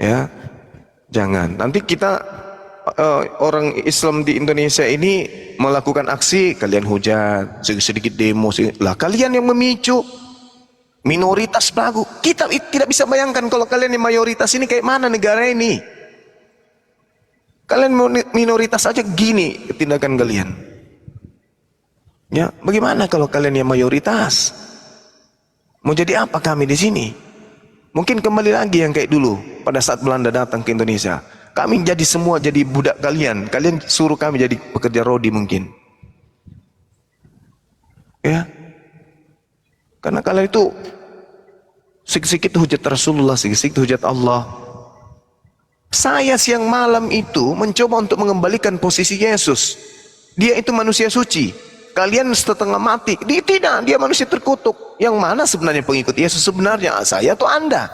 Ya, jangan. Nanti kita orang Islam di Indonesia ini melakukan aksi, kalian hujat, sedikit demo, lah kalian yang memicu. Minoritas pelaku. Kita tidak bisa bayangkan kalau kalian yang mayoritas ini kayak mana negara ini. Kalian minoritas aja gini tindakan kalian. Ya, bagaimana kalau kalian yang mayoritas? Mau jadi apa kami di sini? Mungkin kembali lagi yang kayak dulu pada saat Belanda datang ke Indonesia. Kami jadi semua jadi budak kalian. Kalian suruh kami jadi pekerja rodi mungkin. Ya. Karena kalian itu sedikit hujat Rasulullah, sedikit hujat Allah. Saya siang malam itu mencoba untuk mengembalikan posisi Yesus. Dia itu manusia suci. Kalian setengah mati. Tidak, dia manusia terkutuk. Yang mana sebenarnya pengikut Yesus sebenarnya? Saya atau Anda?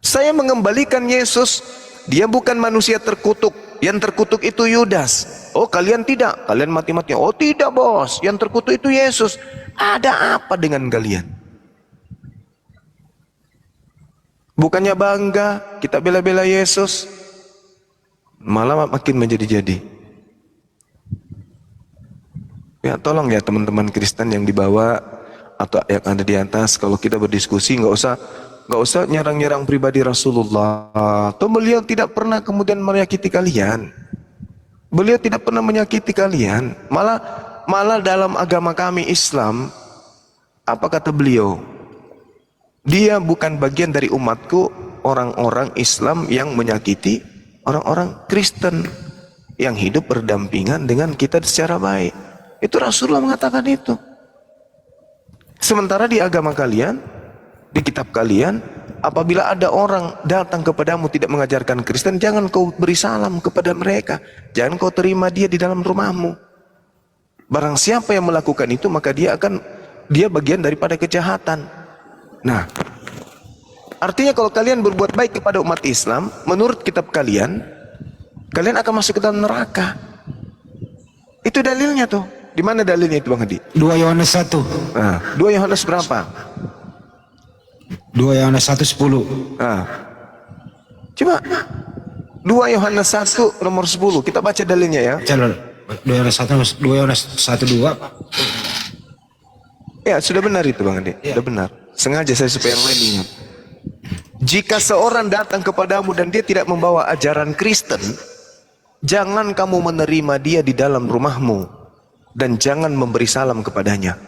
Saya mengembalikan Yesus. Dia bukan manusia terkutuk. Yang terkutuk itu Yudas. Oh, kalian tidak. Kalian mati-mati. Oh, tidak, bos. Yang terkutuk itu Yesus. Ada apa dengan kalian? Bukannya bangga kita bela-bela Yesus, malah makin menjadi-jadi. Ya, tolong ya teman-teman Kristen yang di bawah atau yang ada di atas, kalau kita berdiskusi nggak usah nyerang-nyerang pribadi Rasulullah. Atau beliau tidak pernah kemudian menyakiti kalian. Beliau tidak pernah menyakiti kalian. Malah dalam agama kami Islam, apa kata beliau? Dia bukan bagian dari umatku, orang-orang Islam yang menyakiti orang-orang Kristen yang hidup berdampingan dengan kita secara baik. Itu Rasulullah mengatakan itu. Sementara di agama kalian, di kitab kalian, apabila ada orang datang kepadamu tidak mengajarkan Kristen, jangan kau beri salam kepada mereka. Jangan kau terima dia di dalam rumahmu. Barang siapa yang melakukan itu, maka dia bagian daripada kejahatan. Nah, artinya kalau kalian berbuat baik kepada umat Islam, menurut kitab kalian akan masuk ke dalam neraka. Itu dalilnya tuh. Di mana dalilnya itu Bang Hadi? 2 Yohanes 1. Nah, 2 Yohanes berapa? 2 Yohanes 1:10. Nah, coba 2 Yohanes 1 nomor 10. Kita baca dalilnya ya. 2 Yohanes 1:2. Ya, sudah benar itu Bang Hadi. Sudah benar. Sengaja saya supaya yang lain ingat. Jika seorang datang kepadamu dan dia tidak membawa ajaran Kristen, jangan kamu menerima dia di dalam rumahmu dan jangan memberi salam kepadanya.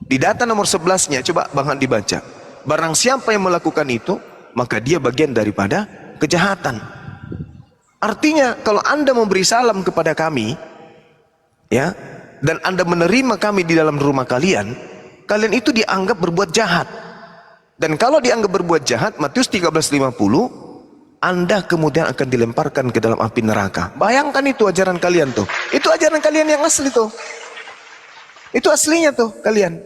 Di data nomor 11-nya, coba Bang Hadi baca. Barang siapa yang melakukan itu, maka dia bagian daripada kejahatan. Artinya, kalau Anda memberi salam kepada kami, ya, dan Anda menerima kami di dalam rumah kalian itu dianggap berbuat jahat. Dan kalau dianggap berbuat jahat, Matius 13:50, Anda kemudian akan dilemparkan ke dalam api neraka. Bayangkan itu ajaran kalian tuh. Itu ajaran kalian yang asli tuh. Itu aslinya tuh kalian.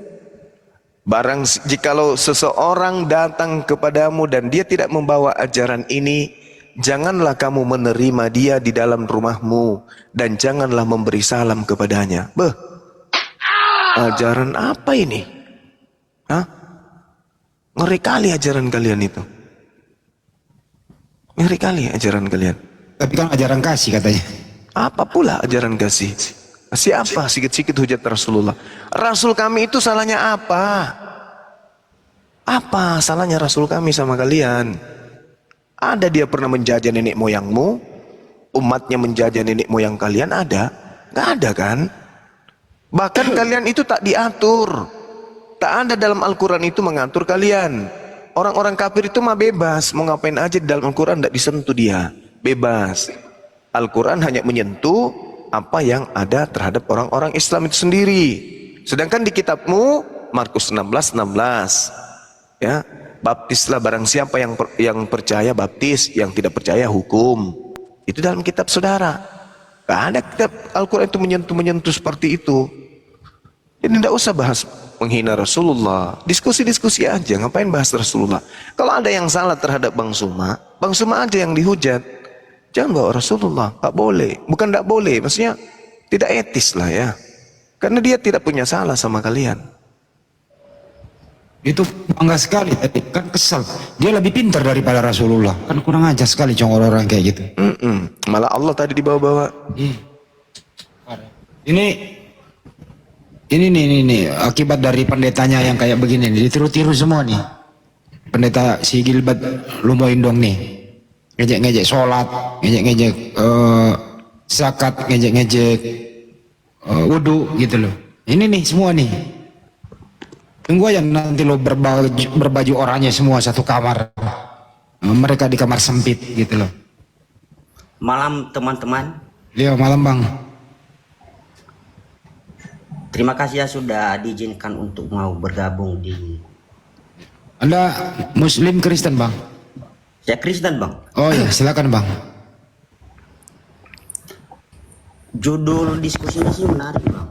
Jikalau seseorang datang kepadamu dan dia tidak membawa ajaran ini, janganlah kamu menerima dia di dalam rumahmu dan janganlah memberi salam kepadanya. Ajaran apa ini? Hah? Ngeri kali ajaran kalian itu. Ngeri kali ajaran kalian. Tapi kan ajaran kasih katanya. Apa pula ajaran kasih? Kasih apa? Sikit-sikit hujat Rasulullah. Rasul kami itu salahnya apa? Apa salahnya Rasul kami sama kalian? Ada dia pernah menjajah nenek moyangmu? Umatnya menjajah nenek moyang kalian ada? Gak ada kan? Bahkan kalian itu tak diatur. Tak ada dalam Al-Quran itu mengatur kalian. Orang-orang kafir itu mah bebas. Mau ngapain aja di dalam Al-Quran tidak disentuh dia. Bebas. Al-Quran hanya menyentuh apa yang ada terhadap orang-orang Islam itu sendiri. Sedangkan di kitabmu, Markus 16:16. Ya, baptislah barang siapa yang percaya baptis, yang tidak percaya hukum. Itu dalam kitab saudara. Gak ada kitab Al-Quran itu menyentuh seperti itu. Jadi tidak usah bahas menghina Rasulullah. Diskusi-diskusi aja, ngapain bahas Rasulullah. Kalau ada yang salah terhadap Bang Suma aja yang dihujat. Jangan bawa Rasulullah, tak boleh. Bukan tidak boleh, maksudnya tidak etis lah ya. Karena dia tidak punya salah sama kalian. Itu bangga sekali tadi, kan kesal. Dia lebih pintar daripada Rasulullah. Kan kurang ajar sekali orang-orang kayak gitu. Malah Allah tadi dibawa-bawa. Ini nih akibat dari pendetanya yang kayak begini nih, ditiru-tiru semua nih. Pendeta si Gilbert Lumoindong nih. Ngejek-ngejek sholat, ngejek-ngejek zakat, ngejek-ngejek wudu gitu loh. Ini nih semua nih. Tunggu aja nanti lo berbaju oranye semua satu kamar. Mereka di kamar sempit gitu loh. Malam teman-teman. Iya malam bang. Terima kasih ya sudah diizinkan untuk mau bergabung di... Anda Muslim Kristen bang? Saya Kristen bang. Oh ya silakan bang. Judul diskusinya sih menarik bang.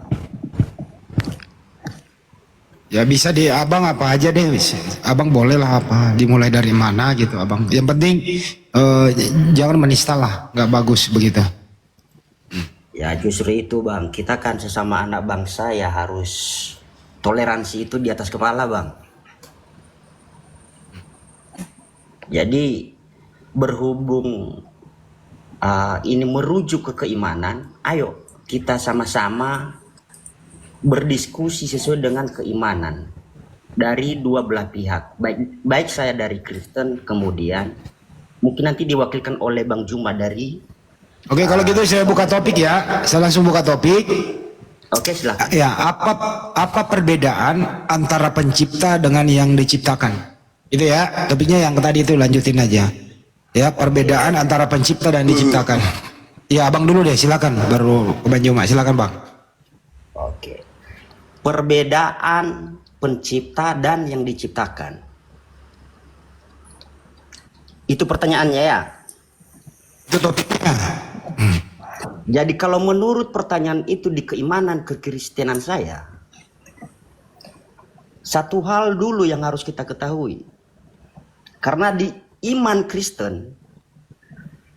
Ya bisa di abang apa aja deh, abang boleh lah apa, dimulai dari mana gitu abang. Yang penting jangan menista lah, nggak bagus begitu. Ya justru itu bang, kita kan sesama anak bangsa ya harus toleransi itu di atas kepala bang. Jadi berhubung ini merujuk ke keimanan, ayo kita sama-sama berdiskusi sesuai dengan keimanan dari dua belah pihak, baik saya dari Kristen, kemudian mungkin nanti diwakilkan oleh Bang Juma dari... Oke kalau gitu saya buka topik ya, saya langsung buka topik. Oke silakan. Ya apa perbedaan antara pencipta dengan yang diciptakan? Itu ya topiknya yang tadi itu, lanjutin aja. Ya perbedaan antara pencipta dan diciptakan. Ya abang dulu deh silakan, baru ke Bang Juma, silakan bang. Oke. Perbedaan pencipta dan yang diciptakan. Itu pertanyaannya ya. Itu topiknya. Jadi kalau menurut pertanyaan itu di keimanan kekristenan saya, satu hal dulu yang harus kita ketahui. Karena di iman Kristen,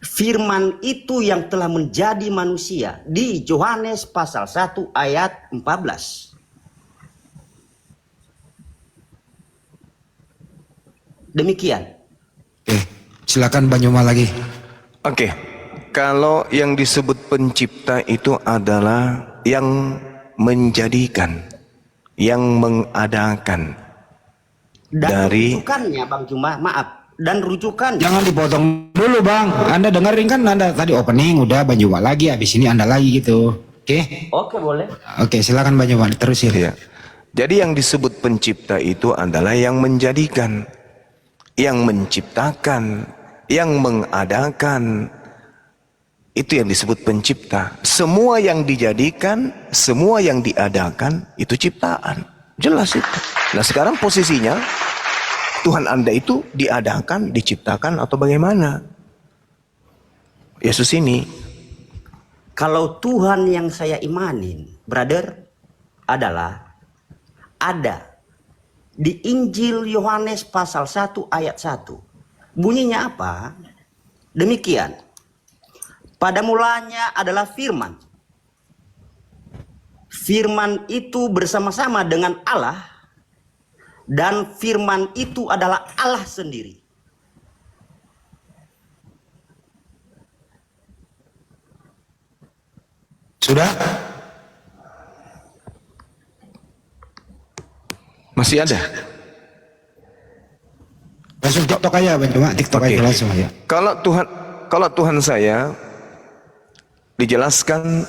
firman itu yang telah menjadi manusia di Yohanes pasal 1 ayat 14. Demikian. Oke, silakan Bang Juma lagi. Oke, kalau yang disebut pencipta itu adalah yang menjadikan, yang mengadakan. Dan Dari rujukannya Bang Juma, maaf, dan rujukan. Jangan dipotong dulu bang. Anda dengerin kan, Anda tadi opening udah Bang Juma lagi, habis ini Anda lagi gitu. Oke? Oke boleh. Oke silakan Bang Juma, terusin. ya. Jadi yang disebut pencipta itu adalah yang menjadikan, yang menciptakan, yang mengadakan. Itu yang disebut pencipta. Semua yang dijadikan, semua yang diadakan itu ciptaan. Jelas itu. Nah sekarang posisinya Tuhan Anda itu diadakan, diciptakan atau bagaimana? Yesus ini. Kalau Tuhan yang saya imanin, brother, adalah ada di Injil Yohanes pasal 1 ayat 1. Bunyinya apa? Demikian. Pada mulanya adalah firman. Firman itu bersama-sama dengan Allah, dan firman itu adalah Allah sendiri. Sudah? Masih ada? Langsung TikTok aja Bang Juma, TikTok Oke. aja langsung ya. Kalau Tuhan saya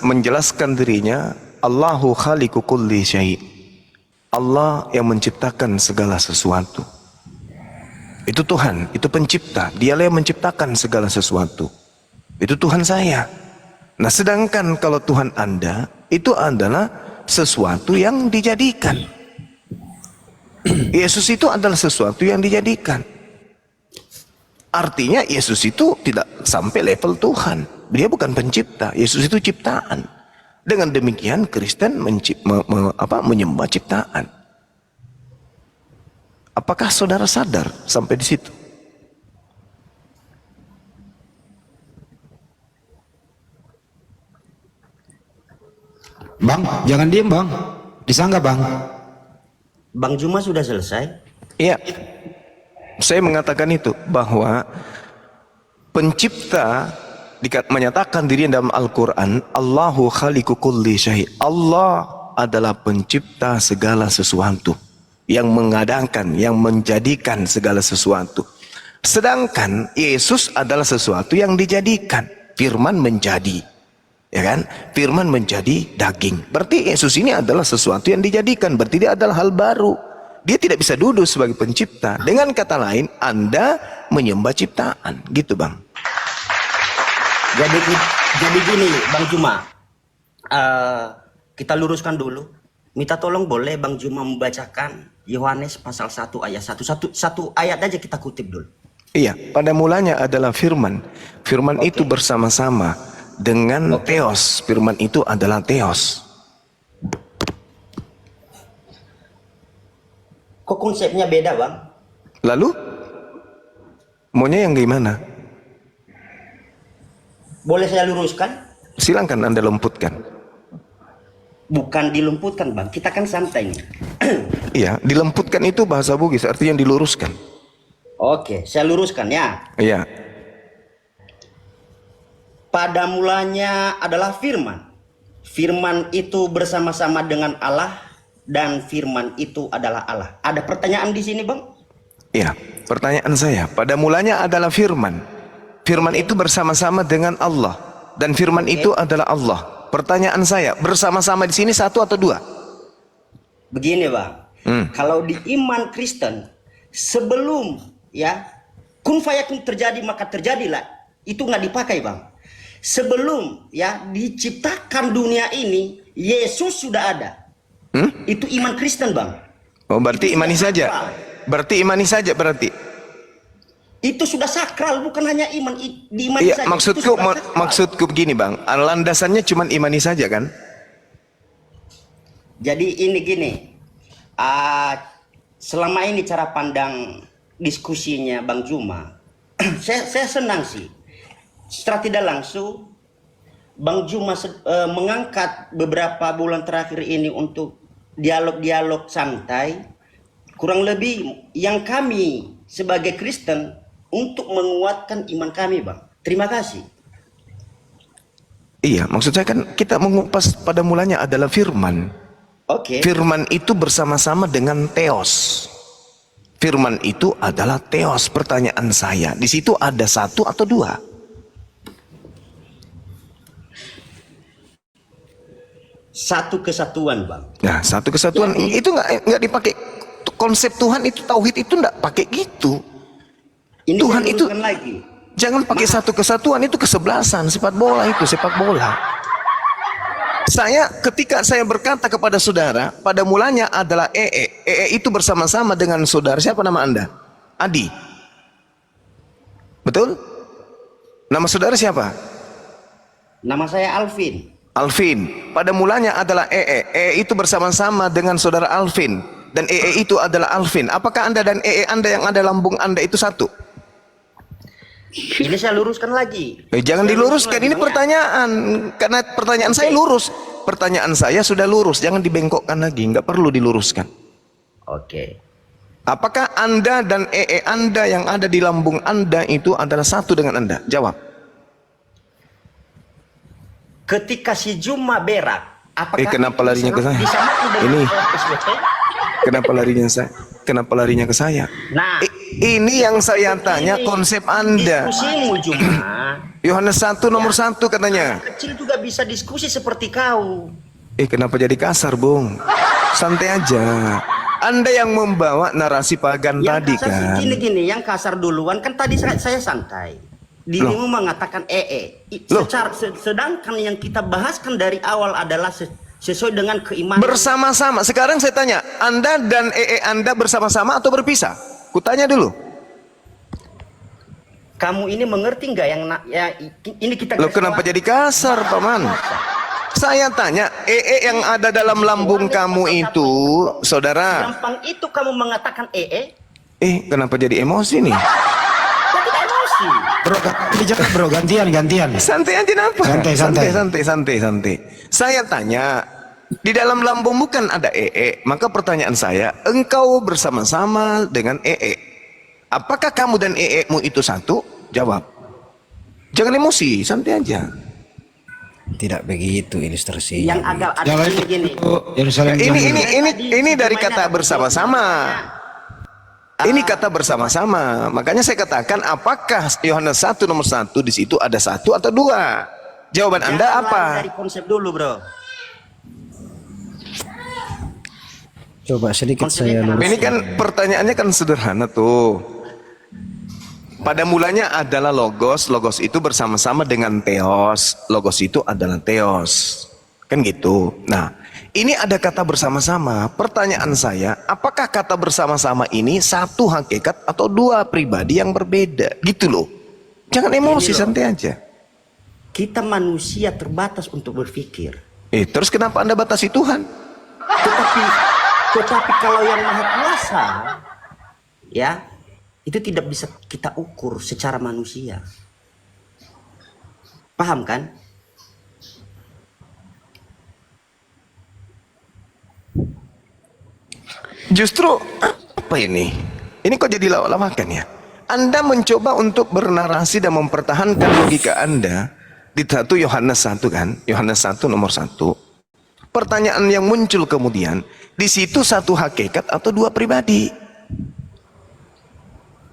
menjelaskan dirinya, Allahu khaliqu kulli syai'. Allah yang menciptakan segala sesuatu. Itu Tuhan, itu pencipta. Dialah yang menciptakan segala sesuatu. Itu Tuhan saya. Nah, sedangkan kalau Tuhan Anda itu adalah sesuatu yang dijadikan. Yesus itu adalah sesuatu yang dijadikan. Artinya Yesus itu tidak sampai level Tuhan. Dia bukan pencipta. Yesus itu ciptaan. Dengan demikian Kristen menyembah ciptaan. Apakah saudara sadar sampai di situ? Bang, jangan diem bang. Disangka bang. Bang Juma sudah selesai? Iya, saya mengatakan itu bahwa pencipta menyatakan dirinya dalam Al-Quran, Allahu khaliqu kulli syai'. Allah adalah pencipta segala sesuatu, yang mengadakan, yang menjadikan segala sesuatu. Sedangkan Yesus adalah sesuatu yang dijadikan. Firman menjadi, ya kan? Firman menjadi daging. Berarti Yesus ini adalah sesuatu yang dijadikan. Berarti dia adalah hal baru. Dia tidak bisa duduk sebagai pencipta. Dengan kata lain, Anda menyembah ciptaan, gitu Bang. Jadi gini, Bang Juma, kita luruskan dulu. Minta tolong boleh Bang Juma membacakan Yohanes pasal 1 ayat 1. Satu ayat aja kita kutip dulu. Iya, pada mulanya adalah firman. Firman itu bersama-sama dengan Theos. Firman itu adalah Theos. Kok konsepnya beda, Bang? Lalu maunya yang gimana? Boleh saya luruskan? Silahkan Anda lemputkan. Bukan dilemputkan, Bang. Kita kan santai nih. Iya, dilemputkan itu bahasa Bugis, artinya diluruskan. Oke, saya luruskan ya. Iya. Pada mulanya adalah firman. Firman itu bersama-sama dengan Allah dan firman itu adalah Allah. Ada pertanyaan di sini, Bang? Iya, pertanyaan saya, pada mulanya adalah firman. Firman itu bersama-sama dengan Allah dan firman itu adalah Allah. Pertanyaan saya, bersama-sama di sini satu atau dua? Begini, Bang. Kalau di iman Kristen, sebelum ya kun fayakun terjadi maka terjadilah, itu nggak dipakai, Bang. Sebelum ya diciptakan dunia ini, Yesus sudah ada. Itu iman Kristen, Bang. Oh, berarti Itu imani sudah saja. sakral. Berarti imani saja berarti. Itu sudah sakral, bukan hanya iman diimani Iya, saja. maksudku begini, Bang. Landasannya cuma imani saja kan? Jadi ini gini. Selama ini cara pandang diskusinya Bang Juma, saya senang sih. Secara tidak langsung Bang Juma mengangkat beberapa bulan terakhir ini untuk dialog-dialog santai, kurang lebih yang kami sebagai Kristen untuk menguatkan iman kami, Bang. Terima kasih. Iya, maksud saya kan kita mengupas pada mulanya adalah firman. Oke. Firman itu bersama-sama dengan Theos. Firman itu adalah Theos. Pertanyaan saya, di situ ada satu atau dua? Satu kesatuan, Bang. Nah, satu kesatuan Ya, itu nggak dipakai. Konsep Tuhan itu, tauhid itu nggak pakai gitu. Ini Tuhan saya itu luruskan lagi. jangan pakai satu kesatuan, itu kesebelasan. Sepak bola itu sepak bola. Ketika saya berkata kepada saudara, pada mulanya adalah EE itu bersama-sama dengan saudara. Siapa nama Anda? Adi. Betul? Nama saudara siapa? Nama saya Alvin. Alvin. Pada mulanya adalah EE. EE itu bersama-sama dengan saudara Alvin. Dan EE itu adalah Alvin. Apakah Anda dan EE Anda yang ada lambung Anda itu satu? Ini saya luruskan lagi. Jangan diluruskan, ini pertanyaan. Karena pertanyaan saya lurus. Pertanyaan saya sudah lurus, jangan dibengkokkan lagi, nggak perlu diluruskan. Oke. Apakah Anda dan EE Anda yang ada di lambung Anda itu adalah satu dengan Anda? Jawab. Ketika si Juma berak, apakah Kenapa larinya ke saya? disamakan dengan Ini. SBT? Kenapa larinya ke saya? Nah, Ini yang saya tanya, konsep Anda. diskusimu Juma. Yohanes 1 nomor 1 katanya. Kecil juga bisa diskusi seperti kau. Kenapa jadi kasar, Bung? Santai aja. Anda yang membawa narasi pagan tadi Yang kasar kan. gini-gini, yang kasar duluan kan tadi saya santai. Dirimu mengatakan Loh. Sedangkan yang kita bahaskan dari awal adalah sesuai dengan keimanan. Bersama-sama. Sekarang saya tanya, Anda dan EE Anda bersama-sama atau berpisah? Kutanya dulu. Kamu ini mengerti nggak ini kita Loh, kenapa jadi kasar, Paman? Saya tanya, EE yang ada dalam lambung kamu itu, saudara. gampang itu kamu mengatakan Kenapa jadi emosi nih? kok tidak emosi? Bro, jangan bro, gantian. Santai aja, kenapa? Santai. Santai. Saya tanya, Di dalam lambungmu kan ada maka pertanyaan saya, engkau bersama-sama dengan apakah kamu dan mu itu satu? Jawab. Jangan emosi, santai aja. Tidak begitu ilustrasinya. Yang agak ada Jangan gini. Yerusalem. Ini dari kata bersama-sama. Ini kata bersama-sama. Makanya saya katakan, apakah Yohanes 1 nomor 1 di situ ada satu atau dua? Jawaban Anda Jangan apa? lari dari konsep dulu, bro. Coba sedikit saya Konsepnya lurus. Ini kan pertanyaannya kan sederhana tuh. Pada mulanya adalah logos, logos itu bersama-sama dengan theos, logos itu adalah theos. Kan gitu. Nah, ini ada kata bersama-sama. Pertanyaan saya, apakah kata bersama-sama ini satu hakikat atau dua pribadi yang berbeda? Gitu loh. Jangan emosi, santai aja. Kita manusia terbatas untuk berpikir. Terus kenapa Anda batasi Tuhan? Tetapi kalau yang maha kuasa, ya, itu tidak bisa kita ukur secara manusia. Paham kan? Justru apa ini? Ini kok jadi lawak-lawakan ya? Anda mencoba untuk bernarasi dan mempertahankan logika Anda di 1 Yohanes 1 kan? Yohanes 1 nomor 1. Pertanyaan yang muncul kemudian, di situ satu hakikat atau dua pribadi?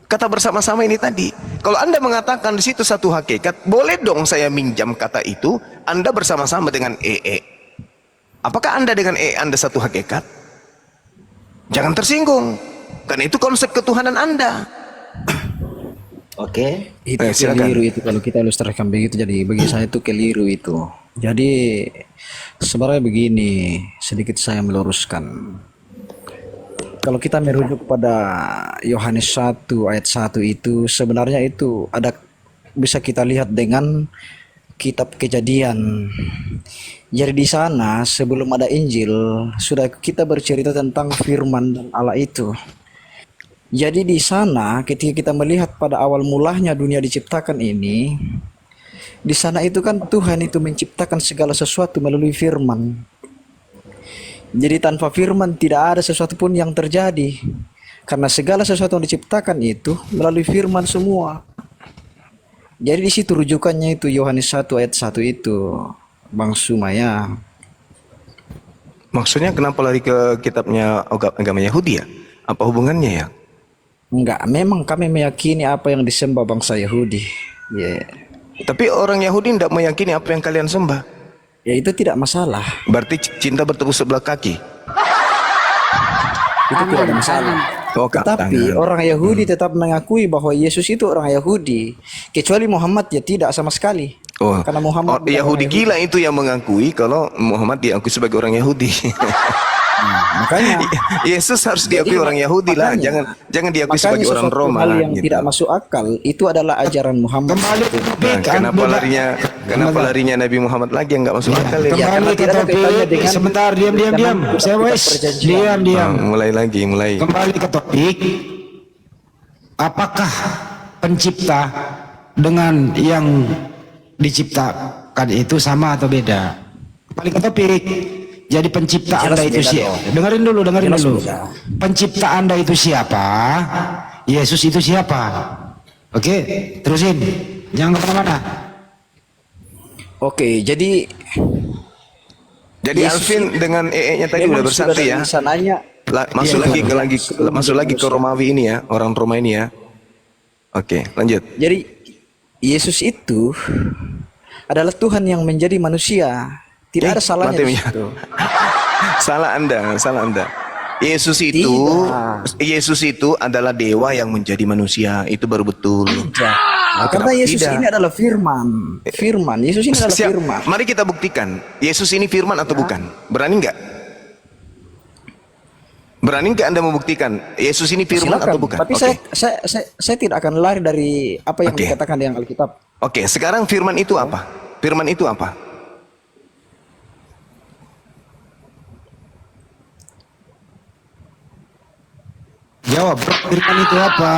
Kata bersama-sama ini tadi. Kalau Anda mengatakan di situ satu hakikat, boleh dong saya minjam kata itu, Anda bersama-sama dengan Apakah Anda dengan Anda satu hakikat? Jangan tersinggung. Karena itu konsep ketuhanan Anda. Oke. Itu Silakan. keliru itu kalau kita ilustrasikan begitu. Jadi bagi saya itu keliru itu. Jadi sebenarnya begini, sedikit saya meluruskan. Kalau kita merujuk pada Yohanes 1 ayat 1 itu, sebenarnya itu ada, bisa kita lihat dengan kitab Kejadian. Jadi di sana sebelum ada Injil sudah kita bercerita tentang firman dan Allah itu. Jadi di sana ketika kita melihat pada awal mulanya dunia diciptakan ini, di sana itu kan Tuhan itu menciptakan segala sesuatu melalui firman. Jadi tanpa firman tidak ada sesuatu pun yang terjadi. Karena segala sesuatu yang diciptakan itu melalui firman semua. Jadi di situ rujukannya itu Yohanes 1 ayat 1 itu, Bang Sumaya. Maksudnya kenapa lari ke kitabnya agama Yahudi ya? Apa hubungannya ya? Enggak, memang kami meyakini apa yang disembah bangsa Yahudi. Ya, Tapi orang Yahudi tidak meyakini apa yang kalian sembah. ya itu tidak masalah. Berarti cinta bertepuk sebelah kaki. Itu tidak ada masalah. Oh, Tetapi tangan. orang Yahudi tetap mengakui bahwa Yesus itu orang Yahudi, kecuali Muhammad ya tidak sama sekali. Oh, Karena Muhammad bukan Yahudi orang gila itu yang mengakui kalau Muhammad diakui sebagai orang Yahudi. Makanya Yesus harus diakui orang Yahudi lah, jangan diakui sebagai orang sesuatu Roma hal lah, yang gitu. tidak masuk akal itu adalah ajaran Muhammad. Kembali ke topik. Nah, kenapa larinya Nabi Muhammad lagi yang nggak masuk akal ya? karena Kembali ke tidak ada topik. kaitannya dengan- Sebentar, diam. Saya wes. perjanjian. Diam. Mulai. Kembali ke topik. Apakah pencipta dengan yang diciptakan itu sama atau beda? Kembali ke topik. Jadi pencipta Jelas Anda itu beda siapa? dong. Dengerin dulu. Jelas beda. Pencipta Anda itu siapa? Yesus itu siapa? Oke, terusin. Jangan kemana-mana. Oke, jadi Yesus Alvin dengan nya tadi memang udah bersatu sudah ya. dari sananya Masuk lagi ke Romawi ini ya, orang Roma ini ya. Oke, lanjut. Jadi Yesus itu adalah Tuhan yang menjadi manusia. Tidak ada salahnya di mati, situ. Salah Anda. Yesus itu adalah dewa yang menjadi manusia, itu baru betul. Tidak. Nah, Karena kenapa Yesus tidak? ini adalah firman. Yesus ini adalah firman. Mari kita buktikan, Yesus ini firman atau bukan? Berani nggak? Berani nggak Anda membuktikan Yesus ini firman Silakan. atau bukan? Tapi Oke. saya tidak akan lari dari apa yang Oke. dikatakan di Alkitab. Oke, sekarang firman itu apa? Firman itu apa? Jawab, firman itu apa?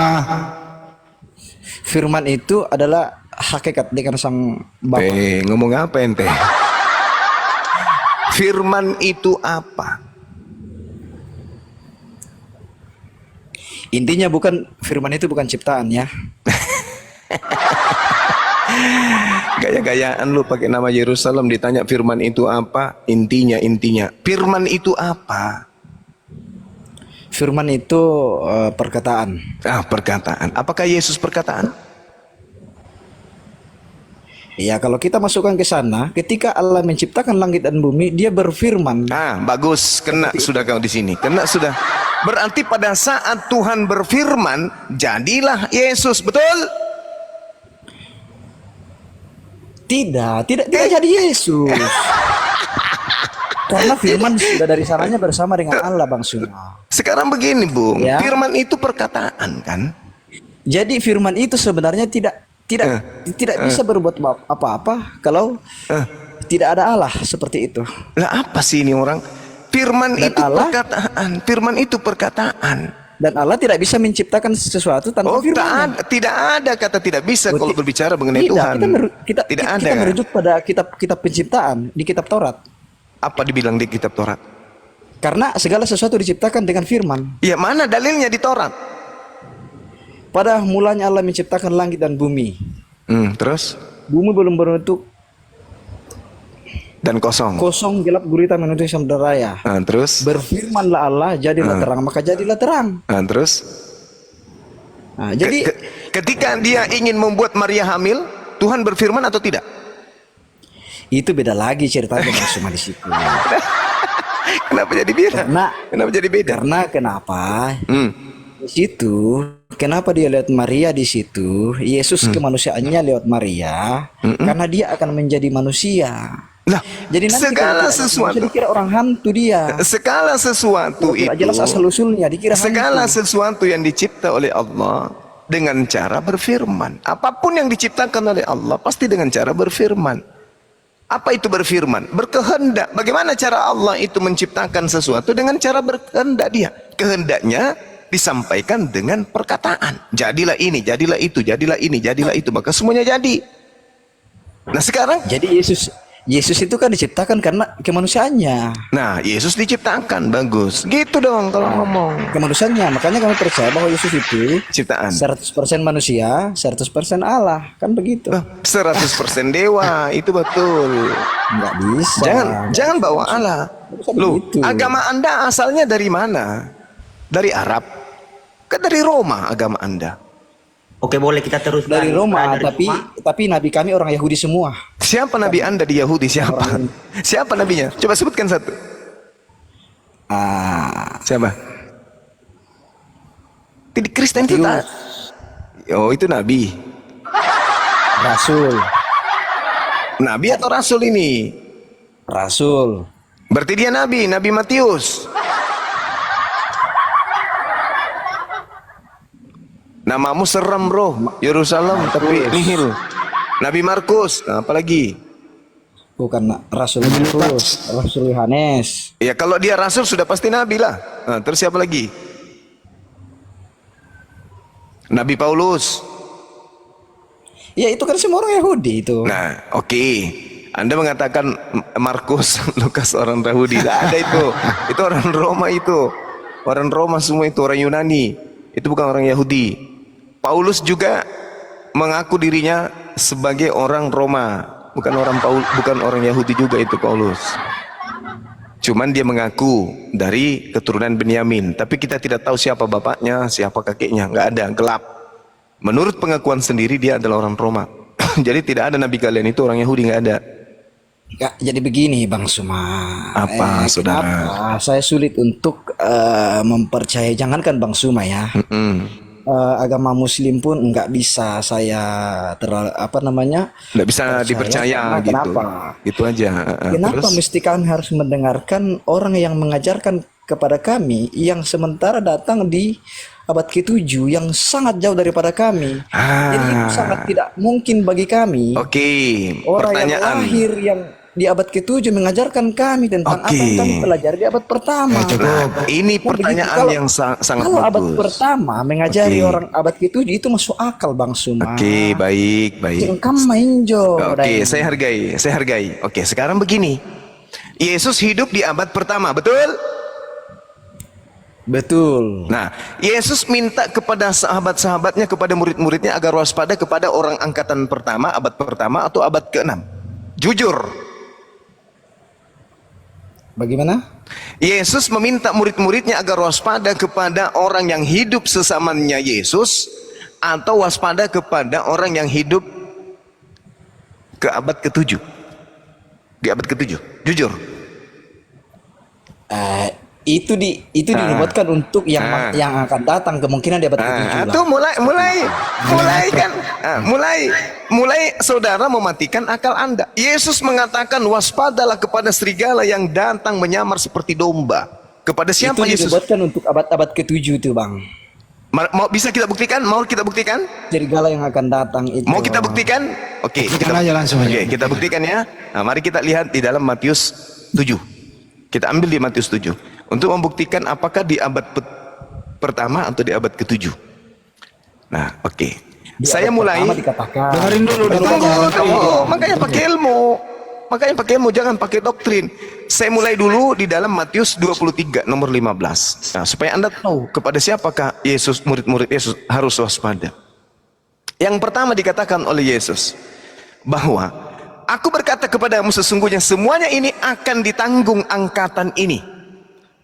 Firman itu adalah hakikat dengan sang Bapa. Ngomong apa ente? Firman itu apa? Intinya bukan firman itu bukan ciptaan ya. Gaya-gayaan lu pakai nama Yerusalem, ditanya firman itu apa? Intinya. Firman itu apa? Firman itu perkataan. Perkataan. Apakah Yesus perkataan? Ya kalau kita masukkan ke sana, ketika Allah menciptakan langit dan bumi, dia berfirman. Bagus, kena sudah kau di sini. Kena sudah. Berarti pada saat Tuhan berfirman, jadilah Yesus, betul? Tidak jadi Yesus. Karena firman sudah dari sananya bersama dengan Allah, Bang Suma. Sekarang begini, Bung. Ya. Firman itu perkataan kan? Jadi firman itu sebenarnya tidak bisa berbuat apa-apa kalau tidak ada Allah, seperti itu. Lah apa sih ini orang? Firman Dan itu Allah- perkataan. Firman itu perkataan. Dan Allah tidak bisa menciptakan sesuatu tanpa firman. Tidak ada kata tidak bisa kalau berbicara mengenai Tidak, Tuhan. kita Tidak ada. kita merujuk pada kitab penciptaan di kitab Taurat. Apa dibilang di kitab Taurat? Karena segala sesuatu diciptakan dengan firman. Ya mana dalilnya di Taurat? Pada mulanya Allah menciptakan langit dan bumi. Terus? Bumi belum berbentuk, Dan kosong. kosong gelap gulita menuju samudera raya. Terus? Berfirmanlah Allah, jadilah terang, maka jadilah terang. Terus? Nah, jadi Ketika dia ingin membuat Maria hamil, Tuhan berfirman atau tidak? itu beda lagi ceritanya Bang Suma di situ. Kenapa jadi beda? Kenapa jadi beda? Karena kenapa? Hmm. Di situ, kenapa dia lihat Maria di situ? Yesus kemanusiaannya lewat Maria, karena dia akan menjadi manusia. Lah, Jadi nanti segala kalau sesuatu, dikira orang hantu dia. segala sesuatu itu, Tidak jelas asal usulnya, dikira segala hantu. sesuatu yang dicipta oleh Allah dengan cara berfirman. Apapun yang diciptakan oleh Allah pasti dengan cara berfirman. Apa itu berfirman? Berkehendak. Bagaimana cara Allah itu menciptakan sesuatu? Dengan cara berkehendak dia. Kehendaknya disampaikan dengan perkataan. Jadilah ini, jadilah itu, jadilah ini, jadilah itu. Maka semuanya jadi. Nah sekarang, Jadi Yesus itu kan diciptakan karena kemanusiaannya. nah Yesus diciptakan. Bagus. Gitu dong kalau ngomong. Kemanusiaannya, makanya kami percaya bahwa Yesus itu Ciptaan. 100% manusia, 100% Allah. Kan begitu. 100% dewa. Itu betul. Enggak bisa. Jangan bawa Allah. Bukan Loh, begitu. agama Anda asalnya dari mana? Dari Arab? Kan dari Roma agama Anda. Oke, boleh kita teruskan. Dari Roma, Dari tapi nabi kami orang Yahudi semua. Siapa nabi Anda di Yahudi? Siapa? Siapa nabinya? Coba sebutkan satu. Siapa? Di Kristen itu tak? Oh, itu nabi. Rasul. Nabi atau rasul ini? Rasul. Berarti dia nabi, Nabi Matius. Namamu serem bro, Yerusalem tapi nihil. Nabi Markus, nah, apa lagi? Bukan Rasul Markus, Rasul Yohanes. Ya kalau dia rasul sudah pasti nabi lah. Nah, terus siapa lagi? Nabi Paulus. Ya itu kan semua orang Yahudi itu. Nah, oke. Anda mengatakan Markus, Lukas orang Yahudi. Tidak ada itu. Itu orang Roma itu. Orang Roma semua itu orang Yunani. Itu bukan orang Yahudi. Paulus juga mengaku dirinya sebagai orang Roma, bukan orang Yahudi juga itu Paulus. Cuman dia mengaku dari keturunan Benyamin, tapi kita tidak tahu siapa bapaknya, siapa kakeknya, nggak ada, gelap. Menurut pengakuan sendiri dia adalah orang Roma. Jadi tidak ada nabi kalian itu orang Yahudi, nggak ada. Ya, jadi begini Bang Suma. Apa, saudara? Kenapa saya sulit untuk mempercayai, jangankan Bang Suma ya. Agama Muslim pun nggak bisa saya Nggak bisa dipercaya gitu. Kenapa? Gitu aja. Kenapa Terus? mesti kami harus mendengarkan orang yang mengajarkan kepada kami yang sementara datang di abad ke-7 yang sangat jauh daripada kami. Jadi itu sangat tidak mungkin bagi kami. Oke, Orang yang pertanyaan. lahir yang di abad ke-7 mengajarkan kami tentang apa Oke. yang kami pelajari di abad pertama. Nah, ini Nah, pertanyaan begitu. yang sangat Kalau abad bagus. pertama mengajari Oke. orang abad ke-7 itu masuk akal Bang Suma. Oke, baik. Jangan mainjo. Oke, saya hargai. Oke, sekarang begini. Yesus hidup di abad pertama, betul? Betul. Nah, Yesus minta kepada sahabat-sahabatnya, kepada murid-muridnya agar waspada kepada orang angkatan pertama, abad pertama atau abad ke-6. Jujur. Bagaimana? Yesus meminta murid-muridnya agar waspada kepada orang yang hidup sesamanya Yesus atau waspada kepada orang yang hidup ke abad ke-7. Di abad ke-7. Jujur. Itu dinubuatkan untuk yang akan datang, kemungkinan di abad ke-7 lah. Itu mulai saudara mematikan akal Anda. Yesus mengatakan waspadalah kepada serigala yang datang menyamar seperti domba. Kepada siapa Itu Yesus? dinubuatkan untuk abad-abad ke-7 itu, Bang. Mau bisa kita buktikan? Mau kita buktikan? Serigala yang akan datang itu. Mau kita buktikan? Oke, Buktikan aja langsung aja. Oke, kita buktikan ya. Nah, mari kita lihat di dalam Matius 7. Kita ambil di Matius 7 untuk membuktikan apakah di abad pertama atau di abad ke-7. Nah, oke. Di Saya abad mulai. pertama dikatakan. Dengerin dulu. Tunggu. Makanya pakai ilmu. Makanya pakai ilmu, jangan pakai doktrin. Saya mulai dulu di dalam Matius 23 nomor 15. Nah, supaya Anda tahu kepada siapakah Yesus, murid-murid Yesus harus waspada. Yang pertama dikatakan oleh Yesus bahwa aku berkata kepadamu sesungguhnya semuanya ini akan ditanggung angkatan ini.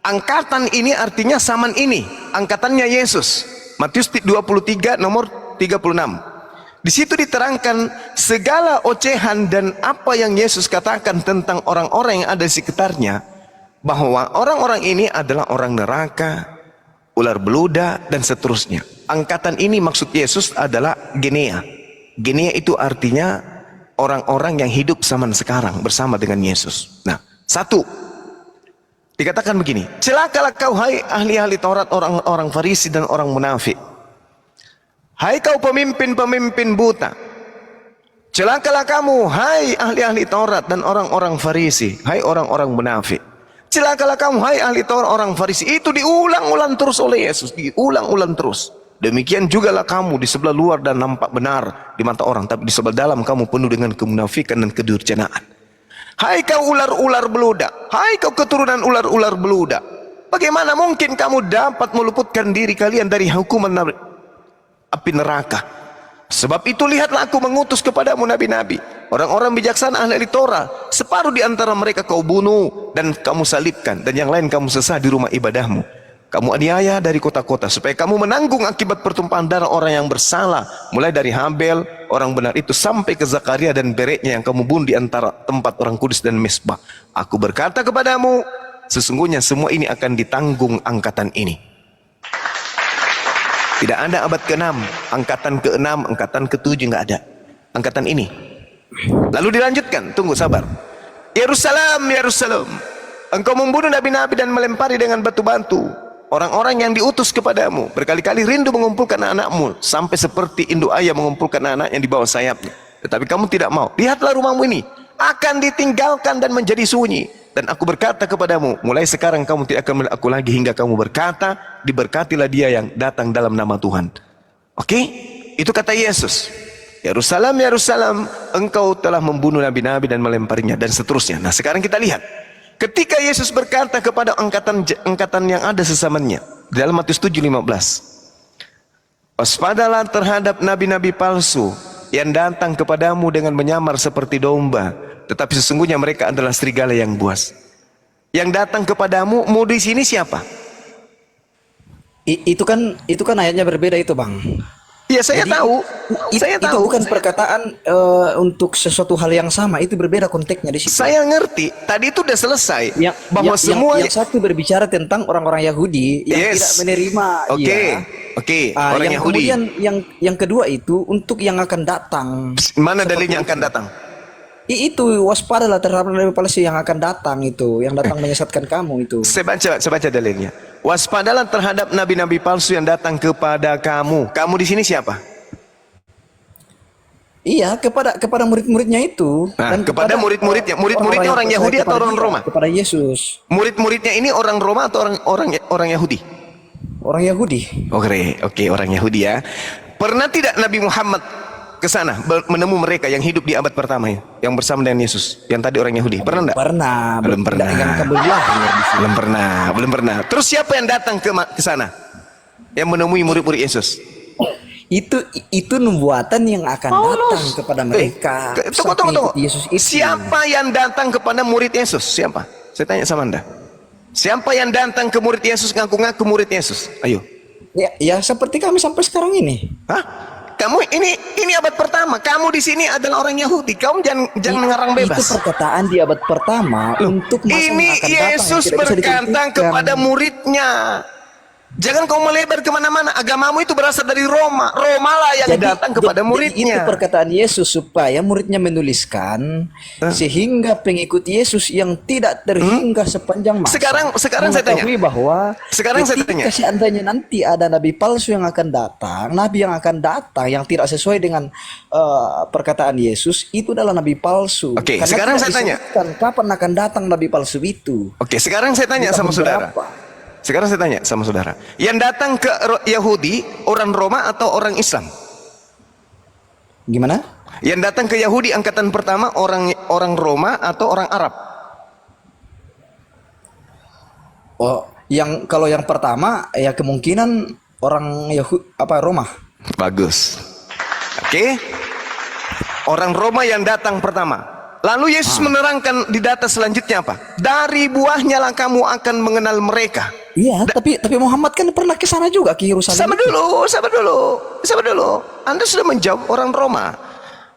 Angkatan ini artinya zaman ini, angkatannya Yesus. Matius 23 nomor 36. Di situ diterangkan segala ocehan dan apa yang Yesus katakan tentang orang-orang yang ada di sekitarnya, bahwa orang-orang ini adalah orang neraka, ular beluda dan seterusnya. Angkatan ini maksud Yesus adalah Genea. Genea itu artinya orang-orang yang hidup zaman sekarang bersama dengan Yesus. Nah, satu, dikatakan begini, celakalah kau hai ahli-ahli Taurat, orang-orang Farisi dan orang munafik. Hai kau pemimpin-pemimpin buta, celakalah kamu hai ahli-ahli Taurat dan orang-orang Farisi, hai orang-orang munafik. Celakalah kamu hai ahli Taurat, orang Farisi. Itu diulang-ulang terus oleh Yesus, diulang-ulang terus. Demikian jugalah kamu di sebelah luar dan nampak benar di mata orang, tapi di sebelah dalam kamu penuh dengan kemunafikan dan kedurjanaan. Hai kau ular-ular beluda, hai kau keturunan ular-ular beluda, bagaimana mungkin kamu dapat meluputkan diri kalian dari hukuman api neraka? Sebab itu lihatlah aku mengutus kepadamu nabi-nabi, orang-orang bijaksana ahli Torah. Separuh di antara mereka kau bunuh dan kamu salibkan, dan yang lain kamu sesah di rumah ibadahmu. Kamu aniaya dari kota-kota supaya kamu menanggung akibat pertumpahan darah orang yang bersalah, mulai dari Habel orang benar itu sampai ke Zakaria dan bereknya yang kamu bunuh di antara tempat orang kudus dan mesbah. Aku berkata kepadamu, sesungguhnya semua ini akan ditanggung angkatan ini. Tidak ada abad ke-6, angkatan ke-6, angkatan ke-7, nggak ada. Angkatan ini. Lalu dilanjutkan, tunggu sabar. Yerusalem, Yerusalem, engkau membunuh nabi-nabi dan melempari dengan batu-batu orang-orang yang diutus kepadamu. Berkali-kali rindu mengumpulkan anak-anakmu, sampai seperti induk ayam mengumpulkan anak-anak yang di bawah sayapnya. Tetapi kamu tidak mau. Lihatlah rumahmu ini akan ditinggalkan dan menjadi sunyi. Dan aku berkata kepadamu, mulai sekarang kamu tidak akan melihat aku lagi hingga kamu berkata, diberkatilah dia yang datang dalam nama Tuhan. Oke? Itu kata Yesus. Yerusalem, Yerusalem, engkau telah membunuh nabi-nabi dan melemparinya, dan seterusnya. Nah, sekarang kita lihat. Ketika Yesus berkata kepada angkatan yang ada sesamanya, dalam Matius 7:15, waspadalah terhadap nabi-nabi palsu yang datang kepadamu dengan menyamar seperti domba, tetapi sesungguhnya mereka adalah serigala yang buas. Yang datang kepadamu, mu di sini siapa? Itu kan ayatnya berbeda itu, Bang. Iya, saya Jadi, tahu. Saya itu tahu. bukan perkataan untuk sesuatu hal yang sama, itu berbeda konteksnya di situ. Saya ngerti. Tadi itu udah selesai. Bahwa yang, semua yang satu berbicara tentang orang-orang Yahudi yang tidak menerima. Oke. Orang yang Yahudi. Kemudian yang kedua itu untuk yang akan datang. Mana dalilnya akan datang? Itu waspadalah terhadap nabi palsu yang akan datang itu, yang datang menyesatkan kamu itu. Saya baca dalilnya. Waspadalah terhadap nabi-nabi palsu yang datang kepada kamu. Kamu di sini siapa? Iya, kepada murid-muridnya itu. Nah, dan kepada murid-muridnya. Murid-muridnya orang Yahudi atau orang Roma? Kepada Yesus. Murid-muridnya ini orang Roma atau orang Yahudi? Orang Yahudi. Oke, orang Yahudi ya. Pernah tidak Nabi Muhammad ke sana menemu mereka yang hidup di abad pertama ya, yang bersama dengan Yesus, yang tadi orang Yahudi? Pernah enggak? Pernah. Belum pernah. Yang kabel lahir di sini. Belum pernah. Terus siapa yang datang ke sana? Yang menemui murid-murid Yesus? Itu nubuatan yang akan datang kepada mereka. Tunggu. Sampai ikut Yesus itu. Siapa yang datang kepada murid Yesus? Siapa? Saya tanya sama Anda. Siapa yang datang ke murid Yesus, ngaku-ngaku murid Yesus? Ayo. Ya seperti kami sampai sekarang ini. Hah? Kamu ini abad pertama. Kamu di sini adalah orang Yahudi. Kamu jangan mengarang bebas. Itu perkataan di abad pertama untuk masa yang Ini akan datang yang Yesus tidak bisa berkata ditentukan. kepada muridnya. Jangan kau melebar kemana-mana. Agamamu itu berasal dari Roma. Roma lah yang datang kepada muridnya. Itu perkataan Yesus supaya muridnya menuliskan sehingga pengikut Yesus yang tidak terhingga sepanjang masa. Sekarang saya tanya. mengetahui bahwa Sekarang saya tanya. seandainya nanti ada nabi palsu yang akan datang, nabi yang akan datang yang tidak sesuai dengan perkataan Yesus, itu adalah nabi palsu. Oke, Karena sekarang tidak saya tanya. disebutkan kapan akan datang nabi palsu itu. Oke, sekarang saya tanya sama saudara. Sekarang saya tanya sama saudara. Yang datang ke Yahudi, orang Roma atau orang Islam? Gimana? Yang datang ke Yahudi angkatan pertama orang Roma atau orang Arab? Oh, kalau yang pertama ya kemungkinan orang Roma. Bagus. Oke. Orang Roma yang datang pertama. Lalu Yesus menerangkan di data selanjutnya apa? Dari buahnya lah kamu akan mengenal mereka. Iya, tapi Muhammad kan pernah ke sana juga, ke Yerusalem. Sabar dulu. Anda sudah menjawab orang Roma.